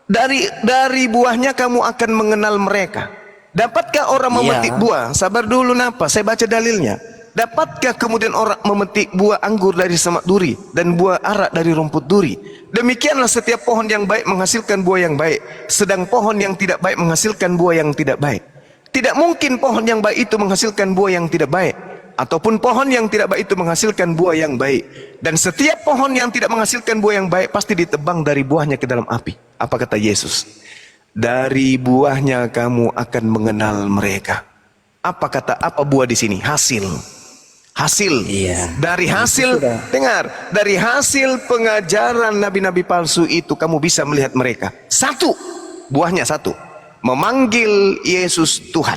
Dari buahnya kamu akan mengenal mereka. Dapatkah orang memetik buah? Sabar dulu, napa? Saya baca dalilnya. Dapatkah kemudian orang memetik buah anggur dari semak duri dan buah arak dari rumput duri? Demikianlah setiap pohon yang baik menghasilkan buah yang baik, sedang pohon yang tidak baik menghasilkan buah yang tidak baik. Tidak mungkin pohon yang baik itu menghasilkan buah yang tidak baik, ataupun pohon yang tidak baik itu menghasilkan buah yang baik. Dan setiap pohon yang tidak menghasilkan buah yang baik pasti ditebang dari buahnya ke dalam api. Apa kata Yesus? Dari buahnya kamu akan mengenal mereka. Apa buah di sini? Hasil. Iya. Dari hasil, dengar, dari hasil pengajaran nabi-nabi palsu itu kamu bisa melihat mereka. Buahnya satu, memanggil Yesus Tuhan.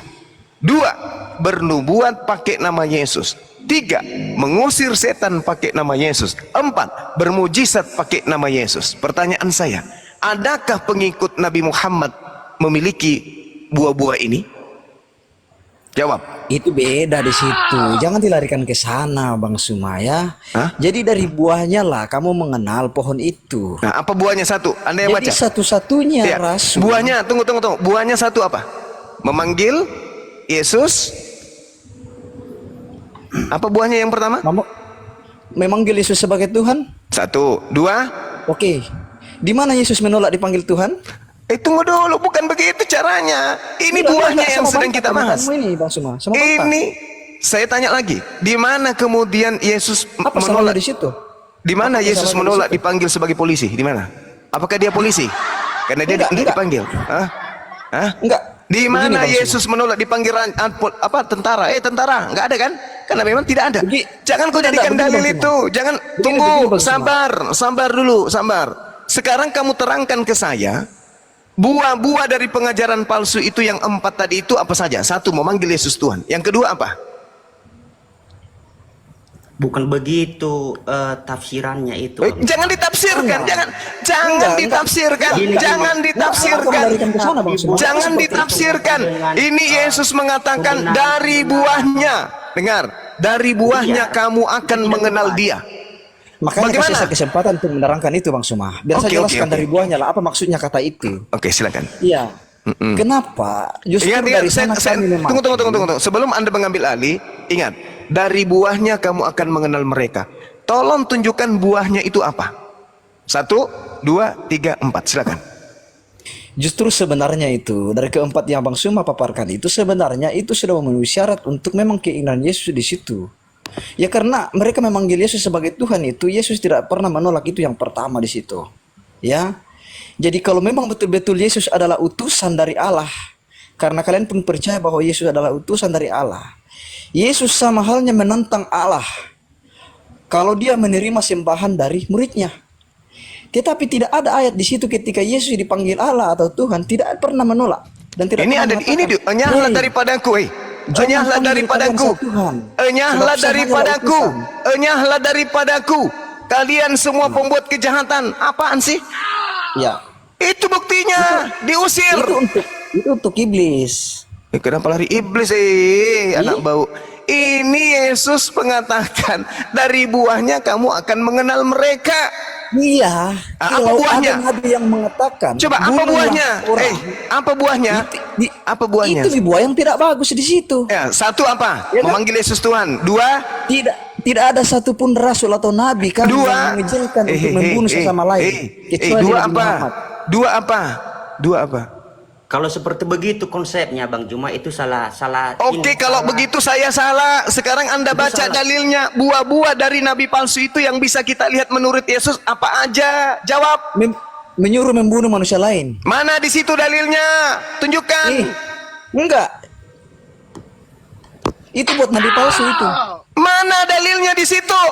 2, bernubuat pakai nama Yesus. 3, mengusir setan pakai nama Yesus. 4, bermujizat pakai nama Yesus. Pertanyaan saya, adakah pengikut Nabi Muhammad memiliki buah-buah ini? Jawab. Itu beda di situ. Jangan dilarikan ke sana, Bang Sumaya. Jadi dari buahnya lah kamu mengenal pohon itu. Nah, apa buahnya satu? Anda yang Jadi baca. satu-satunya Ya, rasul. buahnya, tunggu. Buahnya satu apa? Memanggil Yesus. Apa buahnya yang pertama? Memanggil Yesus sebagai Tuhan. 1, 2. Oke. Di mana Yesus menolak dipanggil Tuhan? Tunggu dulu, bukan begitu caranya. Ini buahnya yang sedang kita bahas. Ini, Bang Suma. Ini saya tanya lagi, di mana kemudian Yesus Apa menolak di situ? Di mana Yesus menolak dipanggil sebagai polisi? Di mana? Apakah dia polisi? Karena dia tidak dipanggil. Enggak. Di mana Yesus menolak dipanggil tentara? Tentara, enggak ada kan? Karena memang tidak ada. Jangan kau jadikan dalil itu. Jangan, tunggu, sabar dulu. Sekarang kamu terangkan ke saya buah-buah dari pengajaran palsu itu yang 4 tadi itu apa saja? 1, memanggil Yesus Tuhan. Yang kedua apa? Bukan begitu tafsirannya itu. Jangan ditafsirkan, jangan ditafsirkan. Ini Yesus mengatakan dari buahnya. Dengar, dari buahnya kamu akan mengenal dia. Makanya kasih saya kesempatan untuk menerangkan itu, Bang Suma. Biar saya jelaskan dari buahnya lah apa maksudnya kata itu. Oke, silakan. Iya. Kenapa? Justru dari sana kami memang. Tunggu. Sebelum Anda mengambil alih, ingat, dari buahnya kamu akan mengenal mereka. Tolong tunjukkan buahnya itu apa. 1, 2, 3, 4. Silakan. Justru sebenarnya itu dari keempat yang Bang Suma paparkan itu sebenarnya itu sudah memenuhi syarat untuk memang keinginan Yesus di situ. Ya karena mereka memanggil Yesus sebagai Tuhan itu, Yesus tidak pernah menolak itu yang pertama di situ. Ya. Jadi kalau memang betul-betul Yesus adalah utusan dari Allah, karena kalian pun percaya bahwa Yesus adalah utusan dari Allah. Yesus sama halnya menentang Allah kalau dia menerima sembahan dari muridnya. Tetapi tidak ada ayat di situ ketika Yesus dipanggil Allah atau Tuhan tidak pernah menolak dan tidak Ini pernah ada ini mengatakan, enyahlah "Hei, daripadaku, jangan enyahlah panggil daripadaku, kalian saya Tuhan, enyahlah sebab saya daripadaku, hanyalah utusan." enyahlah daripadaku. Kalian semua pembuat kejahatan. Apaan sih? Ya, Itu buktinya, diusir. itu untuk iblis. Kenapa lari iblis anak bau? Ini Yesus mengatakan dari buahnya kamu akan mengenal mereka. Iya, Apa kalau buahnya? ada nabi yang mengatakan, Coba apa "Bunuhlah buahnya? orang." Apa buahnya? Apa buahnya? Itu buah yang tidak bagus di situ. Ya, satu apa? Ya kan? Memanggil Yesus Tuhan. Dua, Tidak ada satupun rasul atau nabi kan dua, yang mengizinkan untuk membunuh sesama lain. Kecuali dua Nabi apa? Muhammad. Dua apa? Dua apa? Kalau seperti begitu konsepnya Bang Juma itu salah. Oke, kalau begitu saya salah. Sekarang Anda Itu baca salah. dalilnya. Buah-buah dari nabi palsu itu yang bisa kita lihat menurut Yesus apa aja? Jawab. Menyuruh membunuh manusia lain. Mana di situ dalilnya? Tunjukkan. Enggak. Itu buat nabi palsu itu. Mana dalilnya di situ?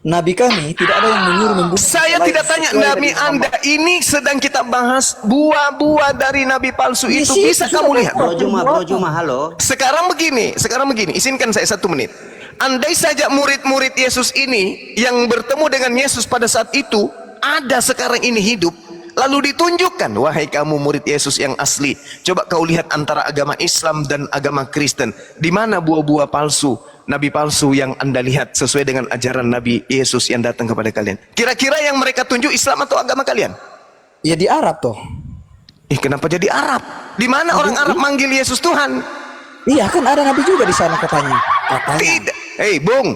Nabi kami tidak ada yang menyuruh membunuh. Saya manusia tidak lain tanya sesuai nabi dari Anda. Ini sedang kita bahas buah-buah dari nabi palsu Di itu. situ Bisa sudah kamu lihat. Bro Juma, halo. Sekarang begini, izinkan saya 1 menit. Andai saja murid-murid Yesus ini yang bertemu dengan Yesus pada saat itu ada sekarang ini hidup, lalu ditunjukkan, wahai kamu murid Yesus yang asli, coba kau lihat antara agama Islam dan agama Kristen, di mana buah-buah palsu, nabi palsu yang Anda lihat sesuai dengan ajaran Nabi Yesus yang datang kepada kalian. Kira-kira yang mereka tunjuk Islam atau agama kalian? Ya di Arab toh. Kenapa jadi Arab? Di mana orang Arab manggil Yesus Tuhan? Iya kan ada nabi juga di sana katanya. Tidak. Bung,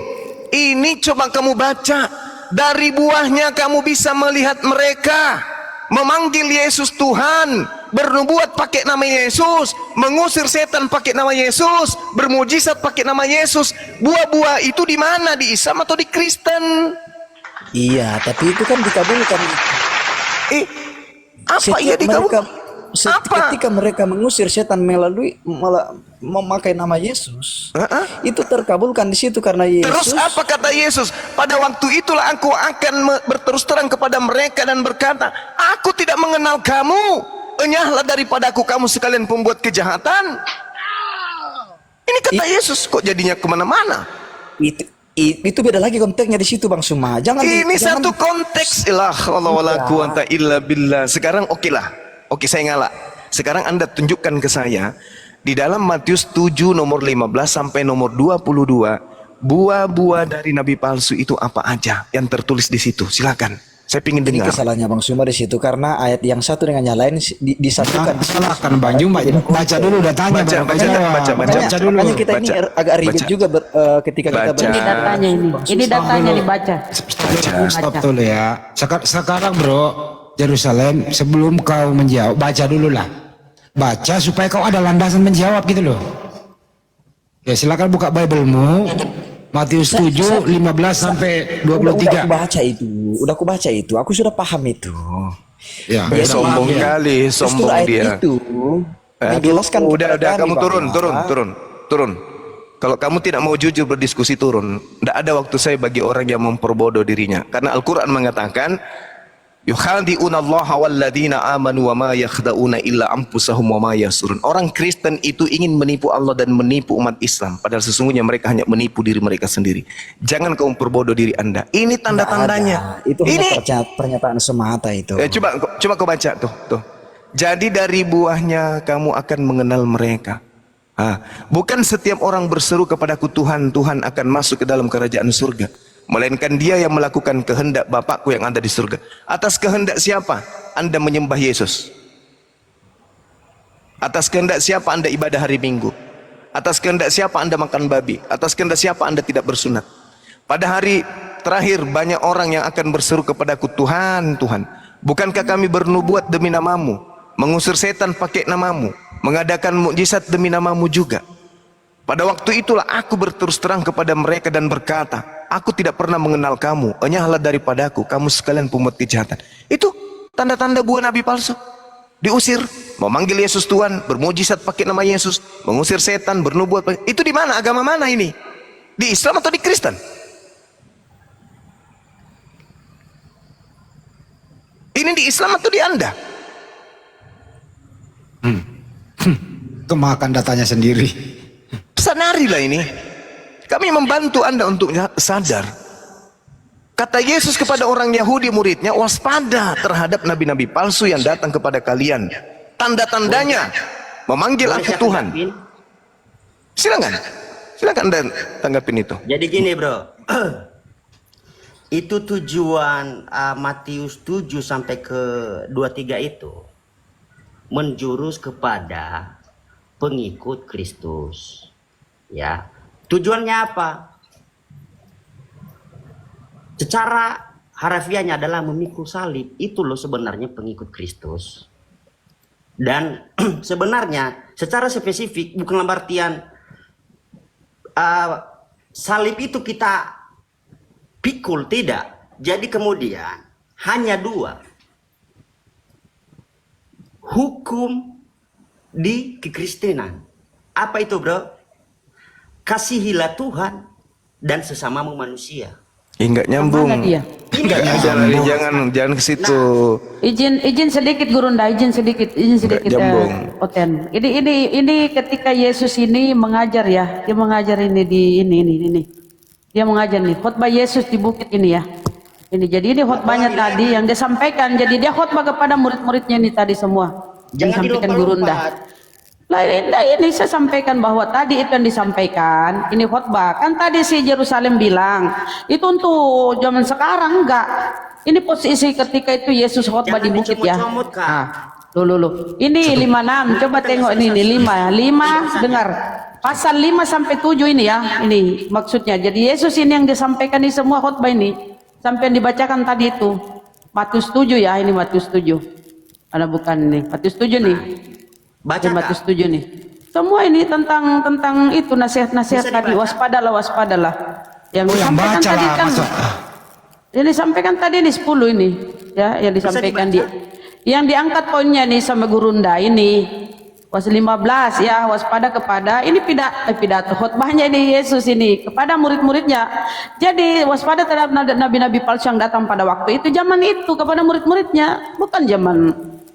ini coba kamu baca. Dari buahnya kamu bisa melihat mereka memanggil Yesus Tuhan, bernubuat pakai nama Yesus, mengusir setan pakai nama Yesus, bermujizat pakai nama Yesus. Buah-buah itu di mana? Di Islam atau di Kristen? Iya, tapi itu kan dikabulkan. Apa iya dikabulkan? Apa? Ketika mereka mengusir setan melalui memakai nama Yesus, itu terkabulkan di situ karena Yesus. Terus apa kata Yesus? Pada waktu itulah aku akan berterus terang kepada mereka dan berkata, aku tidak mengenal kamu. Enyahlah daripadaku kamu sekalian pembuat kejahatan. Ini kata Yesus, kok jadinya kemana-mana? Itu beda lagi konteksnya di situ Bang Suma. Ini satu konteks. Ilah Allah wala quwata illa billah. Sekarang Oke, saya ngalah. Sekarang Anda tunjukkan ke saya di dalam Matius 7 nomor 15 sampai nomor 22, buah-buah dari nabi palsu itu apa aja yang tertulis di situ? Silakan. Saya ingin Ini dengar. kesalahannya Bang Suma di situ karena ayat yang satu dengan yang lain disatukan. Salahkan Bang Juma. Baca dulu datanya. Baca dulu. Makanya kita ini agak ribet juga ketika kita Baca. Ini datanya ini. Ini datanya dibaca. Stop dulu ya. Sekarang bro, Yerusalem, sebelum kau menjawab, baca dulu lah. Baca supaya kau ada landasan menjawab gitu loh. Ya silakan buka Bible-mu. Matius 7, 15 sampai 23. Udah aku baca itu. Aku sudah paham itu. Ya, Sombong kali, Justru sombong ayat dia. itu menjelaskan Udah, kepada kami kamu bahwa turun. Kalau kamu tidak mau jujur berdiskusi, turun. Tidak ada waktu saya bagi orang yang memperbodoh dirinya. Karena Al-Quran mengatakan, yukhadi'una allaha walladina amanu wa ma yakhda'una illa anfusahum wa ma yasurun. Orang Kristen itu ingin menipu Allah dan menipu umat Islam, padahal sesungguhnya mereka hanya menipu diri mereka sendiri. Jangan kau memperbodoh diri Anda. Ini tanda-tandanya. itu hanya pernyataan semata itu. Coba kau baca tuh. Jadi dari buahnya kamu akan mengenal mereka. Bukan setiap orang berseru kepadaku Tuhan, Tuhan akan masuk ke dalam kerajaan surga, melainkan dia yang melakukan kehendak Bapakku yang ada di surga. Atas kehendak siapa Anda menyembah Yesus? Atas kehendak siapa Anda ibadah hari Minggu? Atas kehendak siapa Anda makan babi? Atas kehendak siapa Anda tidak bersunat? Pada hari terakhir banyak orang yang akan berseru kepadaku, Tuhan, Tuhan, bukankah kami bernubuat demi namamu, mengusir setan pakai namamu, mengadakan mukjizat demi namamu juga? Pada waktu itulah aku berterus terang kepada mereka dan berkata, aku tidak pernah mengenal kamu, enyahlah daripadaku, kamu sekalian pembuat kejahatan. Itu tanda-tanda buah nabi palsu. Diusir. memanggil Yesus Tuhan, bermujizat pakai nama Yesus, mengusir setan, bernubuat. Itu di mana? Agama mana ini? Di Islam atau di Kristen? Ini di Islam atau di Anda? Kemakan datanya sendiri. Sadarilah ini. Kami membantu Anda untuk sadar. Kata Yesus kepada orang Yahudi muridnya, waspada terhadap nabi-nabi palsu yang datang kepada kalian. Tanda-tandanya memanggil Boleh aku saya Tuhan. tanggapin? Silakan. Silakan Anda tanggapin itu. Jadi gini bro, itu tujuan Matius 7 sampai ke 23 itu menjurus kepada pengikut Kristus. Ya, tujuannya apa? Secara harafiahnya adalah memikul salib. Itu loh sebenarnya pengikut Kristus. Dan sebenarnya secara spesifik bukan dalam artian salib itu kita pikul, tidak. Jadi kemudian hanya dua. Hukum di kekristenan. Apa itu bro? Kasihilah Tuhan dan sesamamu manusia. Enggak nyambung. Mana dia? Jangan ke situ. Izin sedikit Gurunda, izin sedikit Jambung. Oten. Ini ketika Yesus ini mengajar ya, dia mengajar ini di ini. Dia mengajar nih, khotbah Yesus di bukit ini ya. Ini jadi ini khotbahnya tadi yang dia sampaikan. Jadi dia khotbah kepada murid-muridnya ini tadi semua. Jangan Disampaikan Gurunda. Lah ini saya sampaikan bahwa tadi itu yang disampaikan, ini khotbah. Kan tadi si Yerusalem bilang, itu untuk zaman sekarang enggak. Ini posisi ketika itu Yesus khotbah di bukit ya. Loh. Ini 56, coba tengok ini 5 dengar. Pasal 5 sampai 7 ini ya, ini maksudnya. Jadi Yesus ini yang disampaikan di semua khotbah ini. Sampai yang dibacakan tadi itu. Matius 7 ya, ini Matius 7. Ada bukan ini, Matius 7 nih. Baca Matius 7 nih. Semua ini tentang itu nasihat-nasihat tadi, waspadalah. Yang disampaikan tadi kan. Yang disampaikan tadi ini 10 ini, ya, yang disampaikan dia. Yang diangkat poinnya nih sama Gurunda ini. Was 15 ya, waspada kepada ini pidato khotbahnya ini Yesus ini kepada murid-muridnya. Jadi waspada terhadap nabi-nabi palsu yang datang pada waktu itu, zaman itu kepada murid-muridnya, bukan zaman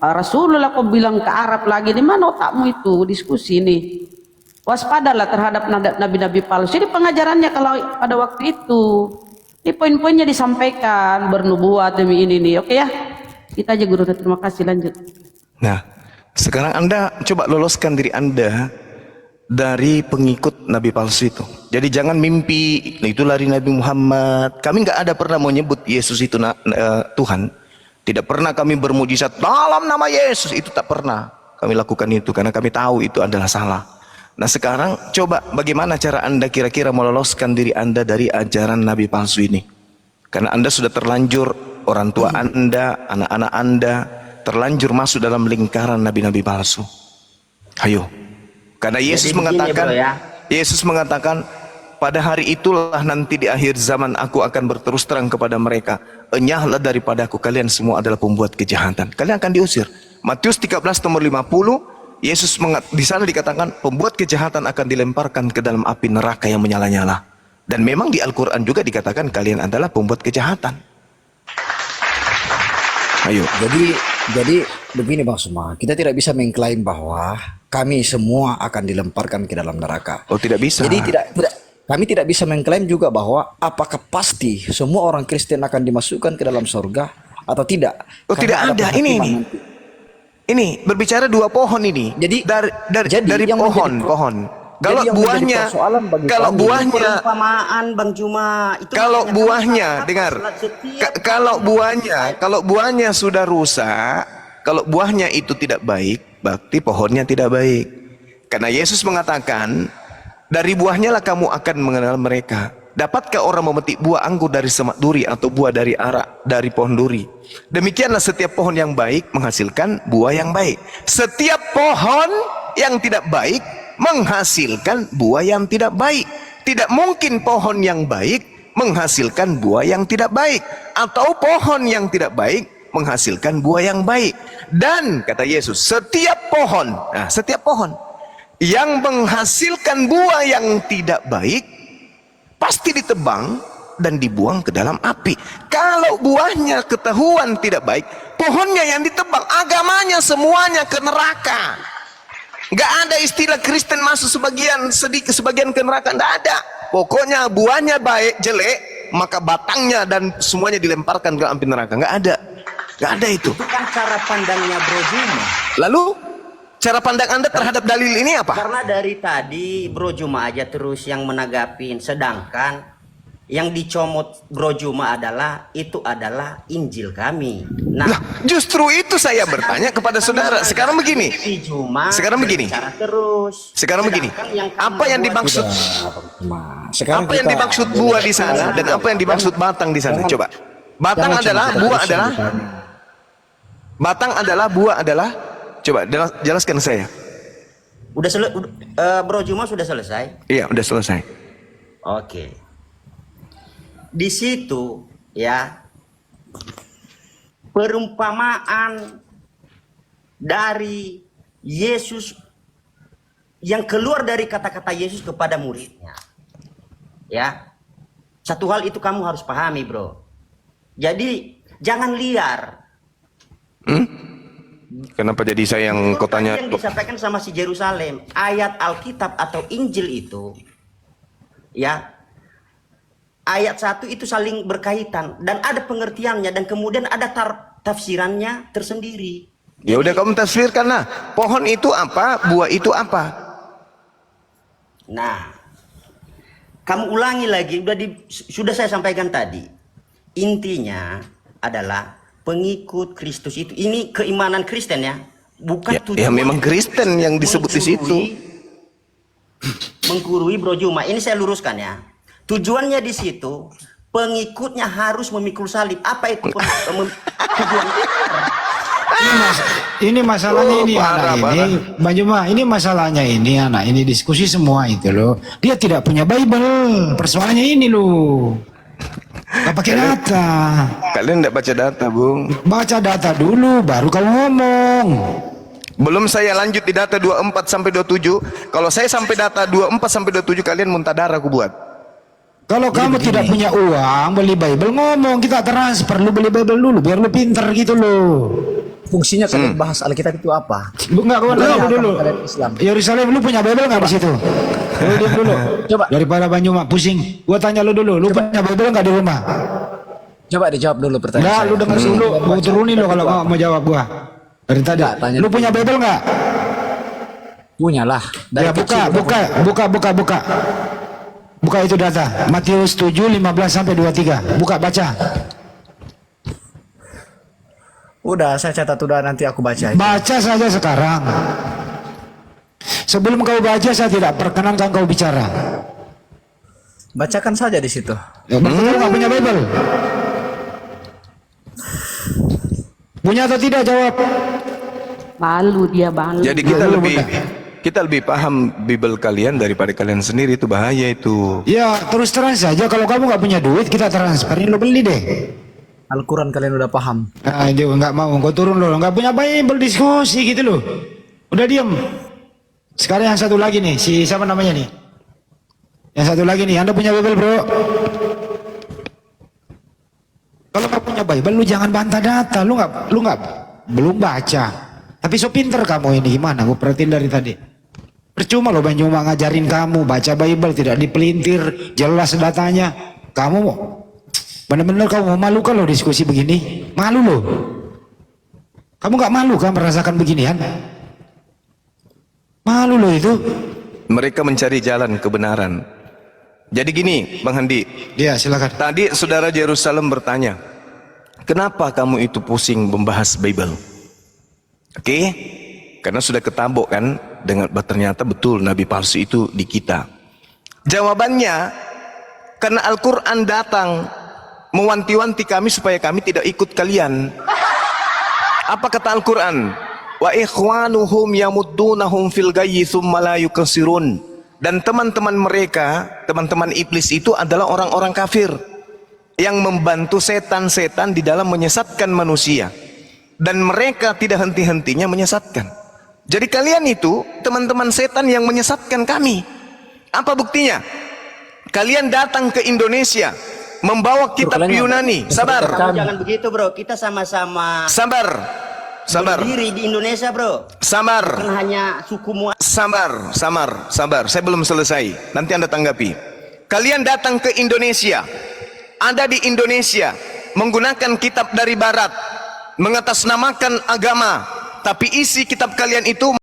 Rasulullah kau bilang ke Arab lagi. Di mana otakmu itu diskusi ini? Waspadalah terhadap nabi-nabi palsu. Jadi pengajarannya kalau pada waktu itu, ini poin-poinnya disampaikan, bernubuat demi ini nih. Oke ya, kita aja Guru. Terima kasih, lanjut. Nah, sekarang Anda coba loloskan diri Anda dari pengikut nabi palsu itu. Jadi jangan mimpi itu lari Nabi Muhammad. Kami nggak ada pernah menyebut Yesus itu Tuhan. Tidak pernah kami bermujizat dalam nama Yesus. Itu tak pernah kami lakukan itu, karena kami tahu itu adalah salah. Nah sekarang coba bagaimana cara Anda kira-kira meloloskan diri Anda dari ajaran nabi palsu ini. Karena Anda sudah terlanjur, orang tua Anda, anak-anak Anda terlanjur masuk dalam lingkaran nabi-nabi palsu. Ayo. Karena Yesus mengatakan, bro, ya. Yesus mengatakan, pada hari itulah nanti di akhir zaman aku akan berterus terang kepada mereka. Enyahlah daripadaku, kalian semua adalah pembuat kejahatan. Kalian akan diusir. Matius 13 nomor 50, Yesus di sana dikatakan pembuat kejahatan akan dilemparkan ke dalam api neraka yang menyala-nyala. Dan memang di Al-Quran juga dikatakan kalian adalah pembuat kejahatan. Ayo. Jadi begini Bang Suma, kita tidak bisa mengklaim bahwa kami semua akan dilemparkan ke dalam neraka. Oh tidak bisa. Jadi kami tidak bisa mengklaim juga bahwa apakah pasti semua orang Kristen akan dimasukkan ke dalam surga atau tidak. Oh tidak ada. Ini berbicara dua pohon ini. Jadi dari pohon. Kalau buahnya, perumpamaan Bang Juma itu kalau buahnya, dengar, kalau buahnya sudah rusak, kalau buahnya itu tidak baik, berarti pohonnya tidak baik. Karena Yesus mengatakan, dari buahnya lah kamu akan mengenal mereka. Dapatkah orang memetik buah anggur dari semak duri atau buah dari arak dari pohon duri? Demikianlah setiap pohon yang baik menghasilkan buah yang baik. Setiap pohon yang tidak baik menghasilkan buah yang tidak baik. Tidak mungkin pohon yang baik menghasilkan buah yang tidak baik, atau pohon yang tidak baik menghasilkan buah yang baik. Dan kata Yesus, setiap pohon yang menghasilkan buah yang tidak baik pasti ditebang dan dibuang ke dalam api. Kalau buahnya ketahuan tidak baik, pohonnya yang ditebang, agamanya semuanya ke neraka. Nggak ada istilah Kristen masuk sebagian ke neraka, nggak ada. Pokoknya buahnya baik, jelek, maka batangnya dan semuanya dilemparkan ke api neraka. Nggak ada itu. Itu kan cara pandangnya Bro Juma. Lalu cara pandang Anda terhadap dalil ini apa? Karena dari tadi Bro Juma aja terus yang menanggapin, sedangkan yang dicomot Bro Juma adalah Injil kami. Nah, justru itu saya bertanya kepada saudara. Sekarang begini. Sekarang begini. Apa yang dimaksud? Sekarang Apa yang dimaksud buah di sana dan apa yang dimaksud batang di sana? Coba. Batang adalah buah adalah. Coba jelaskan saya. Bro Juma sudah selesai? Iya, udah selesai. Oke. Di situ ya perumpamaan dari Yesus yang keluar dari kata-kata Yesus kepada muridnya. Ya. Satu hal itu kamu harus pahami, Bro. Jadi jangan liar. Kenapa jadi saya yang kotanya? Yang disampaikan sama si Yerusalem, ayat Alkitab atau Injil itu ya, ayat 1 itu saling berkaitan dan ada pengertiannya dan kemudian ada tafsirannya tersendiri. Ya udah kamu tafsirkan lah. Pohon itu apa, buah itu apa? Nah, kamu ulangi lagi, sudah saya sampaikan tadi. Intinya adalah pengikut Kristus itu, ini keimanan Kristen ya, bukan ya memang Kristen yang disebut di situ. Menggurui Bro Juma, ini saya luruskan ya. Tujuannya di situ, pengikutnya harus memikul salib. Apa itu tujuan? Ini masalahnya ini anak ini, Bang Juma, ini masalahnya ini anak ini diskusi semua itu loh. Dia tidak punya Bible, persoalannya ini loh. Gak pakai data. Kalian tidak baca data, Bung. Baca data dulu, baru kamu ngomong. Belum saya lanjut di data 24 sampai 27. Kalau saya sampai data 24 sampai 27, kalian muntah darah aku buat. Kalau kamu tidak punya uang beli Bible, ngomong kita transfer, lu beli Bible dulu biar lu pinter gitu loh. Fungsinya kalian bahas Alkitab itu apa? Enggak, kawan dulu. Islam. Yerusalem, lu punya Bible nggak di situ? Lu diam dulu. Coba. Daripada Bang Juma pusing, gua tanya lu dulu, lu punya Bible nggak di rumah? Coba dijawab dulu pertanyaan. Enggak, lu dengar dulu, gua turunin lo kalau mau jawab gua. Dari tadi. Lu punya Bible nggak? Punya lah. Ya buka. Buka itu data. Matius 7, 15 sampai 23. Buka, baca. Udah, saya catat udah, nanti aku baca. Baca saja sekarang. Sebelum kau baca, saya tidak perkenankan kau bicara. Bacakan saja di situ. Ya, berarti kau nggak punya Bible. Punya atau tidak, jawab. Malu dia, malu. Jadi kita lebih paham Bible kalian daripada kalian sendiri, itu bahaya itu. Ya terus terang saja, kalau kamu nggak punya duit kita transferin, lo beli deh. Al-Quran kalian udah paham. Nah, dia nggak mau, kau turun lo, nggak punya Bible, diskusi gitu loh. Udah diam. Sekarang yang satu lagi nih, si siapa namanya nih? Yang satu lagi nih, Anda punya Bible, bro? Kalau nggak punya Bible, lu jangan bantah data. Lu nggak belum baca. Tapi so pinter kamu ini, gimana? Gue perhatiin dari tadi. Percuma loh Bang Juma ngajarin kamu baca Bible, tidak dipelintir, jelas datanya. Kamu benar-benar kamu memalukan loh diskusi begini. Malu loh. Kamu nggak malu kan merasakan beginian? Malu loh itu. Mereka mencari jalan kebenaran. Jadi gini, Bang Handi. Ya, silakan. Tadi saudara Yerusalem bertanya, kenapa kamu itu pusing membahas Bible? Oke? Karena sudah ketabok kan, dengan ternyata betul nabi palsu itu di kita. Jawabannya, karena Al-Quran datang mewanti-wanti kami supaya kami tidak ikut kalian. Apa kata Al-Quran? Wa ikhwanuhum yamuddunahum fil gayyi tsumma la yukassirun. Dan teman-teman mereka, teman-teman iblis itu adalah orang-orang kafir yang membantu setan-setan di dalam menyesatkan manusia. dan mereka tidak henti-hentinya menyesatkan. Jadi kalian itu teman-teman setan yang menyesatkan kami. Apa buktinya? Kalian datang ke Indonesia membawa kitab Yunani. Sabar, Kamu jangan begitu bro, kita sama-sama sabar, sabar, berdiri di Indonesia bro. sabar, Bukan hanya sukumu. sabar, sabar. Saya belum selesai. Nanti Anda tanggapi. Kalian datang ke Indonesia, ada di Indonesia, menggunakan kitab dari Barat, mengatasnamakan agama, tapi isi kitab kalian itu